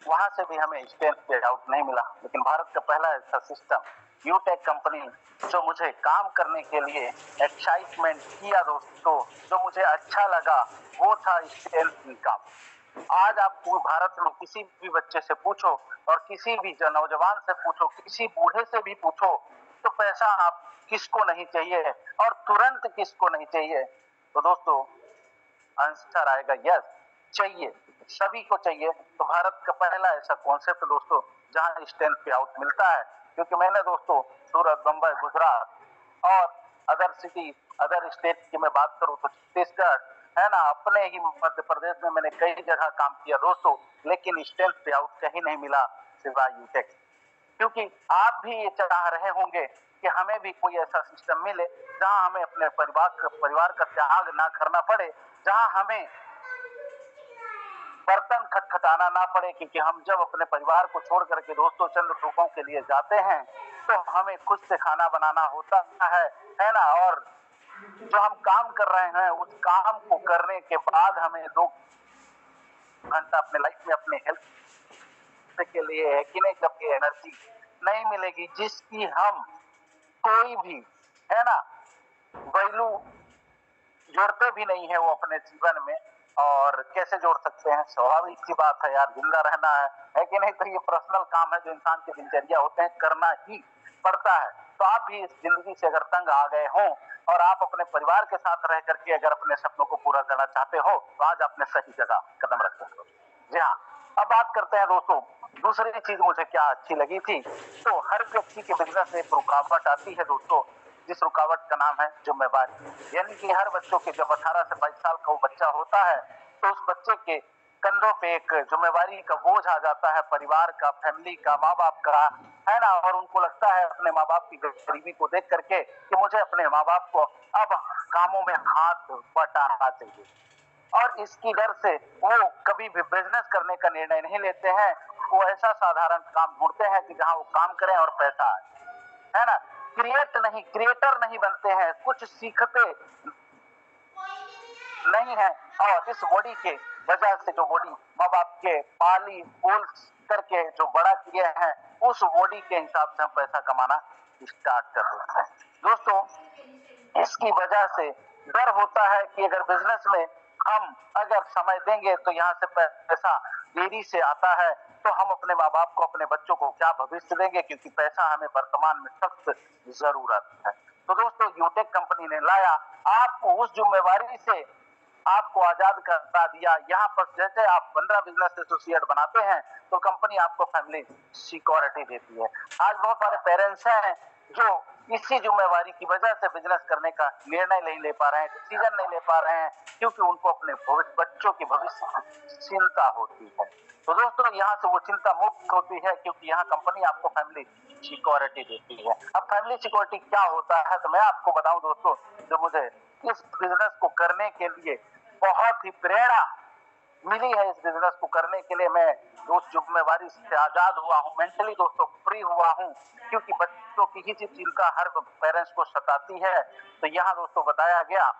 वहां से भी हमें स्टेट पे आउट नहीं मिला। लेकिन भारत का पहला ऐसा सिस्टम यूटेक कंपनी जो मुझे काम करने के लिए एक्साइटमेंट किया दोस्तों, जो मुझे अच्छा लगा, वो था स्टेट काम। आज आप भारत में किसी भी बच्चे से पूछो और किसी भी नौजवान से पूछो, किसी बूढ़े से भी पूछो, तो पैसा आप किसको नहीं चाहिए और तुरंत किसको नहीं चाहिए। तो दोस्तों आंसर आएगा यस, चाहिए, सभी को चाहिए। तो भारत का पहला ऐसा कॉन्सेप्ट दोस्तों जहां स्टैंड पे आउट मिलता है, क्योंकि मैंने दोस्तों सूरत, बंबई, गुजरात और अदर सिटी, अदर स्टेट की मैं बात करूं तो छत्तीसगढ़ है ना, अपने ही मध्य प्रदेश में मैंने कई जगह काम किया दोस्तों, लेकिन स्टैंड पे आउट कहीं नहीं मिला सिवाय यूटेक। क्योंकि आप भी ये चाह रहे होंगे कि हमें भी कोई ऐसा सिस्टम मिले जहां हमें अपने परिवार का त्याग ना करना पड़े, जहां हमें बर्तन खटखटाना ना पड़े, क्योंकि हम जब अपने परिवार को छोड़ करके दोस्तों चंद रुपयों के लिए जाते हैं तो हमें खुद से खाना बनाना होता है ना। और जो हम काम कर रहे हैं उस काम को करने के बाद हमें 2 घंटा अपने लाइफ में अपने हेल्थ के लिए है कि नहीं, जब ये एनर्जी नहीं मिलेगी जिसकी हम कोई भी है ना वैल्यू जोड़ते भी नहीं है वो अपने जीवन में, और कैसे जोड़ सकते हैं, स्वाभाविक सी बात है यार, जिंदा रहना है कि नहीं। तो ये पर्सनल काम है जो इंसान की दिनचर्या होते हैं, करना ही पड़ता है। तो आप भी इस जिंदगी से अगर तंग आ गए हो और आप अपने परिवार के साथ रह करके अगर अपने सपनों को पूरा करना चाहते हो तो आज आपने सही जगह कदम रखा है। जी हाँ, अब बात करते हैं दोस्तों दूसरी चीज मुझे क्या अच्छी लगी थी। तो हर व्यक्ति के बिजनेस में एक रुकावट आती है दोस्तों, जिस रुकावट का नाम है जिम्मेवारी। यानी कि हर बच्चों के जब 18 से 22 साल का वो बच्चा होता है तो उस बच्चे के कंधों पे एक जिम्मेवारी का बोझ आ जाता है, परिवार का, फैमिली का, माँ बाप का, है ना। और उनको लगता है अपने माँ बाप की गरीबी को देख करके कि मुझे अपने माँ बाप को अब कामों में हाथ बटाना चाहिए, और इसकी डर से वो कभी भी बिजनेस करने का निर्णय नहीं लेते हैं। वो ऐसा साधारण काम ढूंढते हैं कि जहां वो काम करें और पैसा आए, है ना। क्रिएटर नहीं बनते हैं, कुछ सीखते नहीं है। और इस बॉडी के वजह से जो बॉडी माँ बाप के पाली पोल करके जो बड़ा किए हैं, उस बॉडी के हिसाब से हम पैसा कमाना स्टार्ट कर देते हैं दोस्तों। इसकी वजह से डर होता है कि अगर बिजनेस में हम अगर समय देंगे तो यहाँ से पैसा देरी से आता है, तो हम अपने माँ बाप को, अपने बच्चों को क्या भविष्य देंगे, क्योंकि पैसा हमें वर्तमान में सख्त जरूरत है। तो दोस्तों यूटेक कंपनी ने लाया आपको उस जिम्मेवारी से, आपको आजाद करा दिया। यहाँ पर जैसे आप 15 बिजनेस एसोसिएट बनाते हैं तो कंपनी आपको फैमिली सिक्योरिटी देती है। आज बहुत सारे पेरेंट्स हैं जो इसी जिम्मेवारी की वजह से बिजनेस करने का निर्णय नहीं ले पा रहे हैं, डिसीजन नहीं ले पा रहे हैं, क्योंकि उनको अपने बच्चों के भविष्य की चिंता होती है। तो दोस्तों यहाँ से वो चिंता मुक्त होती है, क्योंकि यहाँ कंपनी आपको फैमिली सिक्योरिटी देती है। अब फैमिली सिक्योरिटी क्या होता है तो मैं आपको बताऊं दोस्तों, जो मुझे इस बिजनेस को करने के लिए बहुत ही प्रेरणा मिली है, इस बिजनेस को करने के लिए मैं उस जिम्मेवारी से आजाद हुआ हूँ, मेंटली दोस्तों फ्री हुआ हूँ, क्योंकि बच्चों की ही चिंता हर पेरेंट्स को सताती है। तो यहाँ दोस्तों बताया गया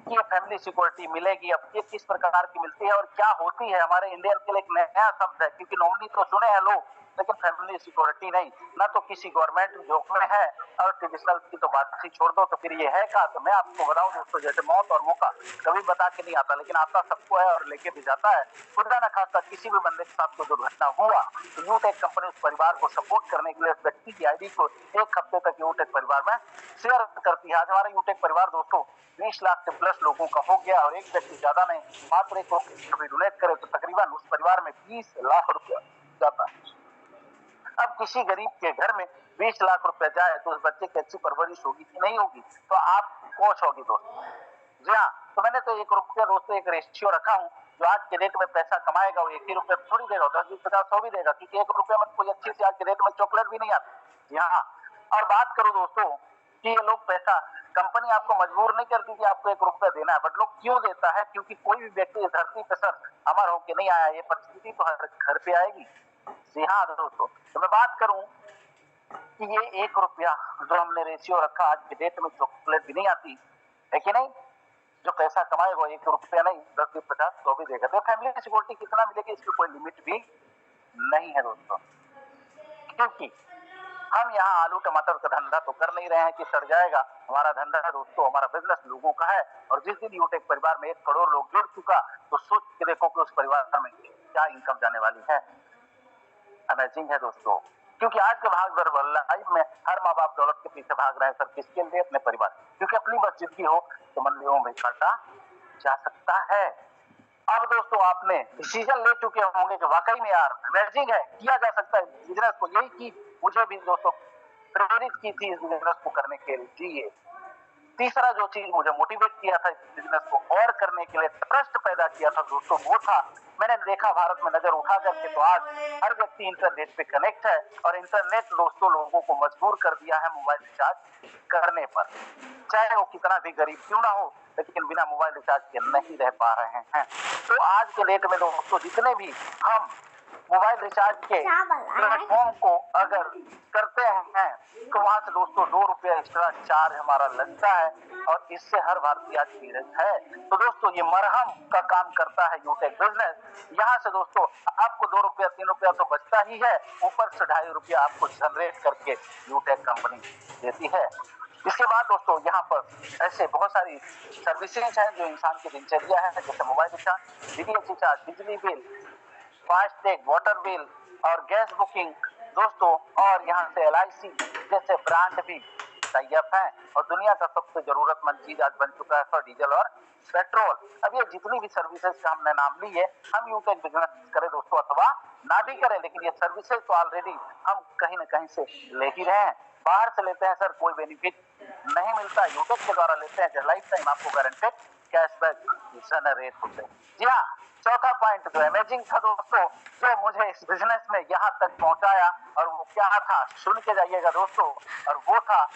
कि ये फैमिली सिक्योरिटी मिलेगी। अब ये किस प्रकार की मिलती है और क्या होती है, हमारे इंडियन के लिए एक नया शब्द है, क्योंकि नॉमिनी तो सुने हैं लोग लेकिन फैमिली सिक्योरिटी नहीं, ना तो किसी गवर्नमेंट जॉब में है, और ट्रेडिशनल की तो बात ही छोड़ दो। तो फिर ये है क्या, तो मैं आपको बताऊं दोस्तों, जैसे मौत और मौका कभी बता के नहीं आता, लेकिन आता सबको है और लेके भी जाता है। खुदा न खास्ता किसी भी बंदे के साथ कोई दुर्घटना हुआ तो यूटेक कंपनी उस परिवार को सपोर्ट करने के लिए उस व्यक्ति की आईडी को 1 हफ्ते तक यूटेक परिवार में शेयर करती है। आज हमारा यूटेक परिवार दोस्तों 20 लाख से प्लस लोगों का हो गया, और एक व्यक्ति ज्यादा नहीं, मात्र एक कभी डोनेट करे तो तकरीबन उस परिवार में 20 लाख रुपया जाता है। अब किसी गरीब के घर में 20 लाख रुपया जाए तो उस बच्चे की अच्छी परवरिश होगी कि नहीं होगी, तो आप कोच होगी दोस्तों। जी हाँ, तो मैंने तो 1 रुपया दोस्तों एक रेशियो रखा हूँ, जो आज के डेट में पैसा कमाएगा वो 1 ही रुपया थोड़ी देगा, 10, 20, 50, 100 भी देगा, क्योंकि 1 रुपया में कोई अच्छी सी आज के डेट में चॉकलेट भी नहीं आती। यहाँ और बात करूं दोस्तों कि ये लोग पैसा, कंपनी आपको मजबूर नहीं करती कि आपको 1 रुपया देना है, बट लोग क्यों देता है, क्योंकि कोई भी व्यक्ति धरती पर सर अमर होके नहीं आया, ये परिस्थिति तो हर घर पे आएगी। जी हाँ दोस्तों, तो मैं बात करूं कि ये 1 रुपया जो हमने रेशियो रखा, आज के डेट में चॉकलेट भी नहीं आती है कि नहीं। जो पैसा कमाएगा 1 रुपया नहीं, 10, 20, 50, 100 भी देगा। तो फैमिली सिक्योरिटी कितना मिलेगी इसकी कोई लिमिट भी नहीं है दोस्तों, क्योंकि हम यहाँ आलू टमाटर का धंधा तो कर नहीं रहे हैं कि सड़ जाएगा। हमारा धंधा है दोस्तों, हमारा बिजनेस लोगों का है। और जिस दिन यूटेक परिवार में 1 करोड़ लोग जुड़ चुका, तो सोच के देखो कि उस परिवार में क्या इनकम जाने वाली है। अमेजिंग है दोस्तों, क्योंकि आज के भाग दौड़ लाइफ में हर माँ बाप दौलत के पीछे भाग रहे हैं सर, किसके लिए? अपने परिवार, क्योंकि अपनी बस जिंदगी हो तो मंदिरों में काटा जा सकता है। अब दोस्तों आपने डिसीजन ले चुके होंगे कि वाकई में यार अमेजिंग है, किया जा सकता है बिजनेस को। यही चीज मुझे भी दोस्तों प्रेरित की थी इस बिजनेस को करने के लिए। तीसरा जो चीज मुझे मोटिवेट किया था इस बिजनेस को और करने के लिए, ट्रस्ट पैदा किया था दोस्तों, वो था मैंने देखा भारत में नजर उठा करके तो आज हर व्यक्ति इंटरनेट पे कनेक्ट है। और इंटरनेट दोस्तों लोगों को मजबूर कर दिया है मोबाइल रिचार्ज करने पर, चाहे वो कितना भी गरीब क्यों ना हो, लेकिन बिना मोबाइल रिचार्ज के नहीं रह पा रहे हैं। तो आज के डेट में दोस्तों जितने भी हम मोबाइल रिचार्ज के प्लेटफॉर्म को अगर करते हैं तो वहां से दोस्तों 2 रुपया एक्स्ट्रा चार्ज हमारा लगता है। और इससे हर भारतीय आज पीड़ित है। तो दोस्तों ये मरहम का काम करता है यूटेक बिजनेस। यहाँ से दोस्तों आपको 2 रुपया 3 रुपया तो बचता ही है, ऊपर से 2.5 रुपया आपको जनरेट करके यूटेक कंपनी देती है। इसके बाद दोस्तों यहाँ पर ऐसे बहुत सारी सर्विसेज हैं जो इंसान की दिनचर्या है, जैसे मोबाइल रिचार्ज, डीटीएच रिचार्ज, बिजली बिल, फास्टैग, वाटर बिल और गैस बुकिंग दोस्तों। और यहाँ से LIC जैसे ब्रांड भी टाई अप है। और दुनिया का सबसे जरूरतमंद चीज आज बन चुका है डीजल और पेट्रोल। अब ये जितनी भी सर्विसेज का हमने नाम ली है, हम यूटेक बिजनेस करें दोस्तों अथवा ना भी करें, लेकिन ये सर्विसेज तो ऑलरेडी हम कहीं ना कहीं से ले ही रहे हैं। बाहर से लेते हैं सर, कोई बेनिफिट नहीं मिलता, यूटेक के द्वारा लेते हैं जो लाइफ टाइम आपको गारंटेड कैशबैक जनरेट होते हैं। जी हाँ, चौथा पॉइंट जो अमेजिंग था दोस्तों, जो मुझे इस बिजनेस में यहाँ तक पहुंचाया, और वो क्या था सुन के जाइएगा दोस्तों। और वो था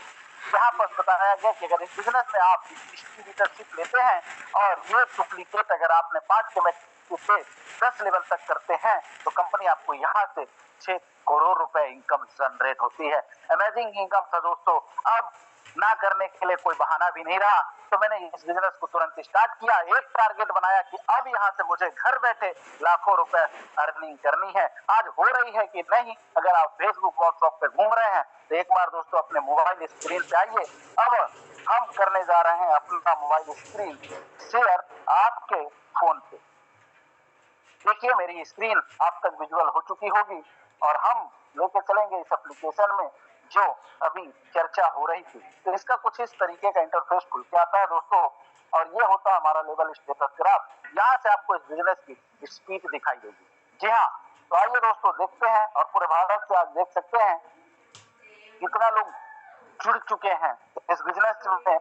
यहाँ पर बताया गया कि अगर इस बिजनेस में आप डिस्ट्रीब्यूटरशिप लेते हैं और ये डुप्लीकेट अगर आपने 5 के से 10 लेवल तक करते हैं तो कंपनी आपको यहाँ से 6 करोड़ रुपए इनकम जनरेट होती है। अमेजिंग इनकम था दोस्तों। अब ना करने के लिए कोई बहाना भी नहीं रहा, तो मैंने इस बिजनेस को तुरंत स्टार्ट किया। एक टारगेट बनाया कि अब यहाँ से मुझे घर बैठे लाखों रुपए अर्निंग करनी है। आज हो रही है कि नहीं, अगर आप फेसबुक व्हाट्सएप पे घूम रहे हैं तो एक बार दोस्तों अपने मोबाइल स्क्रीन पे आइए। अब हम करने जा रहे हैं अपना मोबाइल स्क्रीन शेयर आपके फोन पे। देखिए मेरी स्क्रीन आप तक विजुअल हो चुकी होगी और हम लेके चलेंगे इस एप्लीकेशन में जो अभी चर्चा हो रही थी। तो इसका कुछ इस तरीके का इंटरफेस खुल के आता है दोस्तों, और ये होता है हमारा लेवल स्टेटस ग्राफ। यहाँ से आपको इस बिजनेस की स्पीड दिखाई देगी। जी हाँ, तो आइए दोस्तों देखते हैं। और पूरे भारत से आज देख सकते हैं कितना लोग जुड़ चुके हैं इस बिजनेस में।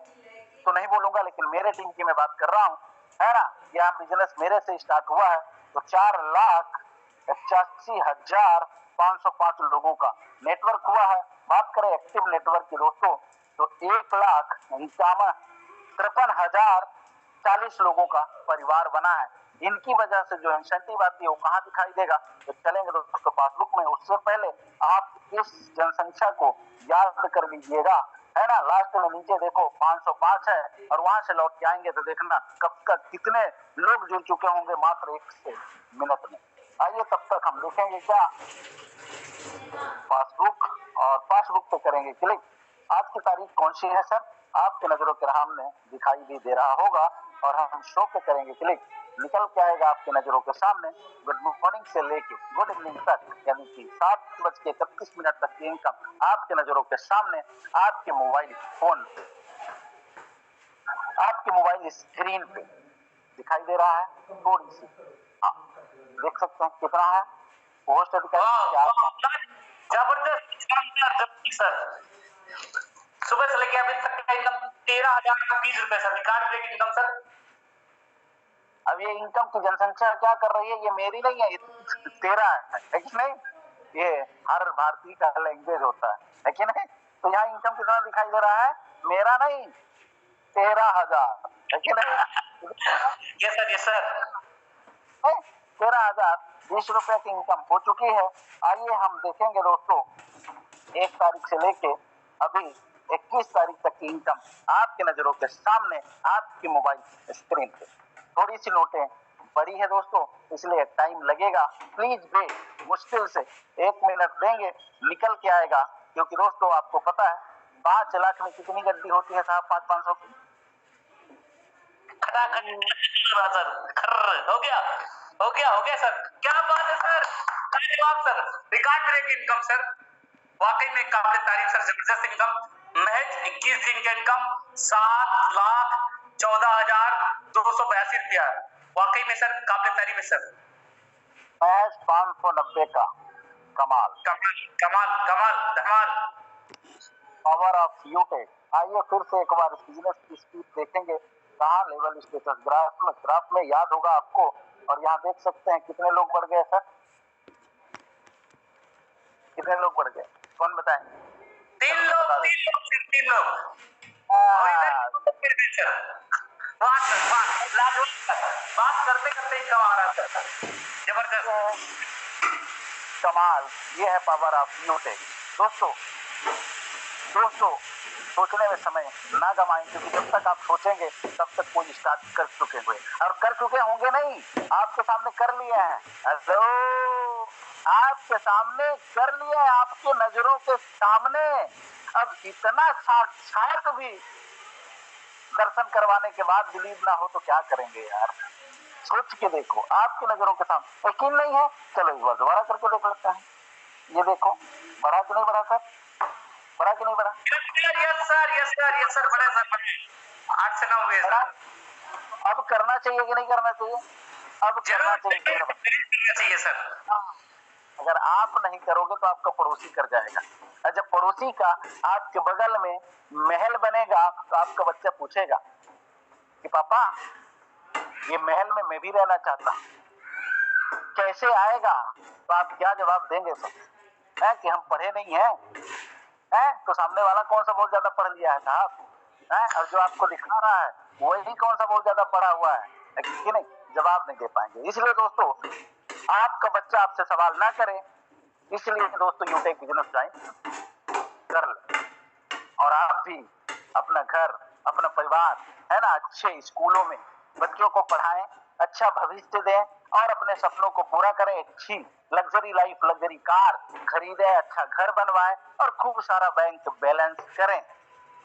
तो नहीं बोलूंगा, लेकिन मेरे टीम की मैं बात कर रहा हूँ, है ना। यह बिजनेस मेरे से स्टार्ट हुआ है तो 4,81,505 लोगों का नेटवर्क हुआ है। बात करें एक्टिव नेटवर्क की दोस्तों तो 1,53,040 लोगों का परिवार बना है। इनकी वजह से जो इंसेंटिव आती है वो कहाँ दिखाई देगा, तो चलेंगे दोस्तों पासबुक में। उससे पहले आप इस जनसंख्या को याद कर लीजिएगा, है ना। लास्ट में नीचे देखो 505 है, और वहां से लौट के आएंगे तो देखना कब तक कितने लोग जुड़ चुके होंगे मात्र 1 मिनट में। आइए तब तक हम देखेंगे क्या पासबुक, और पासबुक पे करेंगे क्लिक। आज की तारीख कौन सी है सर, आपके नजरों के सामने दिखाई भी दे रहा होगा, और हम शो पे करेंगे क्लिक, निकल के आएगा आपके नजरों के सामने गुड मॉर्निंग से लेके गुड इवनिंग तक, यानी कि 7:31 तक की इनकम आपके नजरों के सामने आपके मोबाइल फोन पे, आपके मोबाइल स्क्रीन पे दिखाई दे रहा है। थोड़ी सी देख सकते हैं कितना है पोस्ट जबरदस्त सर। सुबह से लेके अभी तक का इनकम 13,020 रुपए sir. Record breaking income sir. अब ये इनकम की जनसंख्या क्या कर रही है, ये मेरी नहीं है, ये तेरा है कि नहीं। ये हर भारतीय का लैंग्वेज होता है कि नहीं। तो यहाँ इनकम कितना दिखाई दे रहा है, मेरा नहीं 13,000 है कि नहीं। Yes sir, yes sir. 13,020 रुपए की इनकम हो चुकी है। आइए हम देखेंगे दोस्तों 1 तारीख से लेके अभी 21 तारीख तक की इनकम आपके नजरों के सामने आपकी मोबाइल स्क्रीन पे। थोड़ी सी नोटें बड़ी है दोस्तों, इसलिए टाइम लगेगा। प्लीज वेट, मुश्किल से 1 मिनट देंगे, निकल के आएगा। क्योंकि दोस्तों आपको पता है 5 लाख में कितनी गड्डी होती है साहब? 500-500 की। सर हो गया सर, क्या बात है सर, धन्यवाद sir. Record break income sir, वाकई में काबिल तारीफ सर, जबरदस्त इनकम। महज 21 दिन का इनकम 7,14,282 रुपया, वाकई में सर काबिल तारीफ है सर। महज 590 का, कमाल कमाल कमाल धमाल। Power of यूटेक। आइए फिर से एक बार बिजनेस की स्पीड देखेंगे, कहाँ लेवल स्टेटस ग्राफ में याद होगा आपको। और यहाँ देख सकते हैं कितने लोग बढ़ गए सर, कितने लोग बढ़ गए, कौन बताए? 3 लोग। बात करते करते ही कमा रहा सर, जबरदस्त कमाल। ये है पावर ऑफ यूटेक। दोस्तों सोचने में समय ना गवाएं, क्योंकि जब तक आप सोचेंगे तब तक कोई स्टार्ट कर चुके हुए, और कर चुके होंगे नहीं, आपके सामने कर लिए हैं। हेलो, आपके सामने कर लिए हैं, आपके नजरों के सामने। अब इतना साक्षात भी दर्शन करवाने के बाद बिलीव ना हो तो क्या करेंगे यार? सोच के देखो, आपकी नजरों के सामने। यकीन नहीं है, चलो एक बार दोबारा करके देख लेते हैं। ये देखो, बढ़ा कि नहीं बढ़ा सर? बढ़ा कि नहीं बढ़ा? यस सर, बड़े सर, 8 से 9 हुए सर। अब करना चाहिए कि नहीं करना चाहिए? अब करना चाहिए सर। अगर आप नहीं करोगे तो आपका पड़ोसी कर जाएगा, और जब पड़ोसी का आपके बगल में महल बनेगा तो आपका बच्चा पूछेगा कि पापा ये महल में मैं भी रहना चाहता हूं, कैसे आएगा? तो आप क्या जवाब देंगे सर? कि हम पढ़े नहीं हैं, तो सामने वाला कौन सा बहुत ज्यादा पढ़ लिया है साहब? और जो आपको दिखा रहा है वही कौन सा बहुत ज्यादा पढ़ा हुआ है कि नहीं? जवाब नहीं दे पाएंगे। इसलिए दोस्तों आपका बच्चा आपसे सवाल ना करे, इसलिए दोस्तों यूटेक बिजनेस ज्वाइन कर ले, और आप भी अपना घर, अपना परिवार है ना, अच्छे स्कूलों में बच्चों को पढ़ाएं, अच्छा भविष्य दें, और अपने सपनों को पूरा करें। अच्छी लग्जरी लाइफ, लग्जरी कार खरीदें, अच्छा घर बनवाएं, और खूब सारा बैंक बैलेंस करें।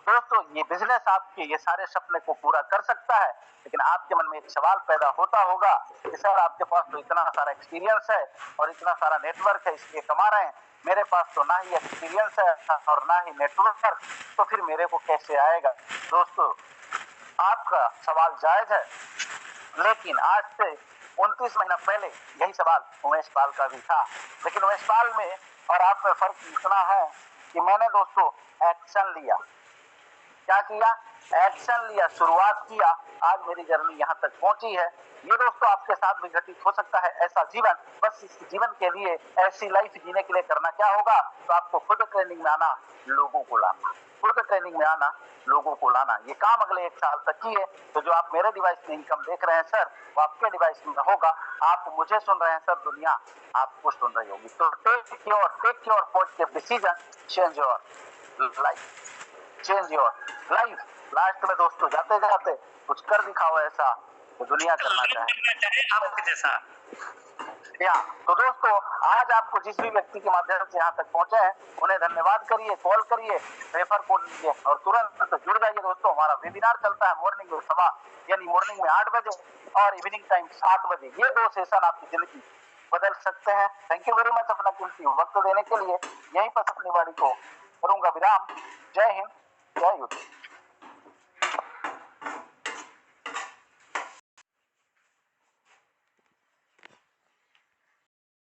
दोस्तों ये बिजनेस आपके ये सारे सपने को पूरा कर सकता है, लेकिन आपके मन में एक सवाल पैदा होता होगा कि सर आपके पास तो इतना सारा एक्सपीरियंस है और इतना सारा नेटवर्क है, इसलिए कमा रहे हैं, मेरे पास तो ना ही एक्सपीरियंस है और ना ही नेटवर्क, तो फिर मेरे को कैसे आएगा? दोस्तों आपका सवाल जायज है, लेकिन आज से 29 महीना पहले यही सवाल उमेश पाल का भी था। लेकिन उमेश पाल में और आप में फर्क इतना है कि मैंने दोस्तों एक्शन लिया। क्या किया? एक्शन लिया, शुरुआत किया, आज मेरी जर्नी यहाँ तक पहुंची है। ये दोस्तों आपके साथ भी घटित हो सकता है ऐसा जीवन। बस इस जीवन के लिए, ऐसी लाइफ जीने के लिए करना क्या होगा? तो आपको खुद ट्रेनिंग में आना, लोगों को लाना, खुद ट्रेनिंग में आना, लोगों को लाना। ये काम अगले 1 साल तक की है। तो जो आप मेरे डिवाइस में इनकम देख रहे हैं सर, वो आपके डिवाइस में होगा। आप मुझे सुन रहे हैं सर, दुनिया आपको सुन रही होगी। तो take your positive decision, change your life, change your life. Last में दोस्तों जाते जाते कुछ कर दिखाओ ऐसा तो दुनिया करना चाहे आपके जैसा। तो दोस्तों आज आपको जिस भी व्यक्ति के माध्यम से यहाँ तक पहुंचे हैं उन्हें धन्यवाद करिए, कॉल करिए, रेफर कोड लीजिए और तुरंत जुड़ जाइए। दोस्तों हमारा वेबिनार चलता है मॉर्निंग में मॉर्निंग में 8 बजे और इवनिंग टाइम 7 बजे। ये 2 सेशन आपकी जिंदगी बदल सकते हैं। थैंक यू वेरी मच अपना कीमती वक्त देने के लिए। यहीं पर अपनी वाणी को करूंगा विराम। जय हिंद, जय युद्ध।